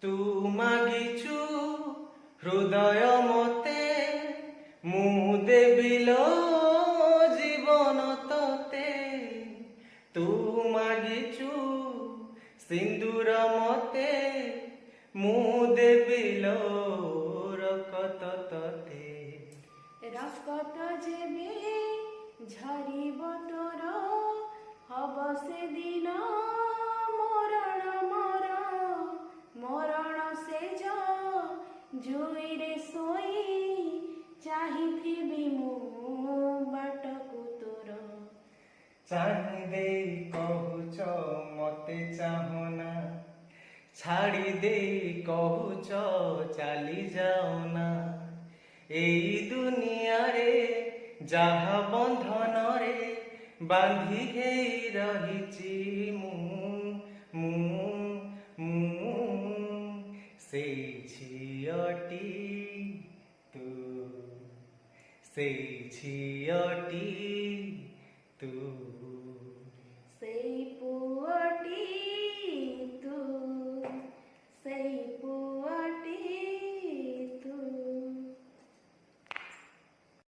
তু মাগিছু হৃদয় মতে মু দেবিল জীবন ততে তু মাগিছু সিন্দুর মতে মু দেবিল রকত ততে রকত যেবে ঝরিব তোর হব সেদিন মরণ মর মরণ সেজ জুইরে শୋଇ ଚାହିଁଥିବି ମୁଁ ବାଟକୁ ତୋର। ଚାହିଁ ଦେଇ କହୁଛ ମତେ ଚାହନା ଛାଡ଼ି ଦେଇ କହୁଛ ଚାଲି ଯାଅନା ଏଇ ଦୁନିଆରେ ଯାହା ବନ୍ଧନରେ ବାନ୍ଧି ହେଇ ରହିଛି ମୁଁ ସେଇ ଝିଅଟି ତୁ ସେଇ ଝିଅଟି ତୁ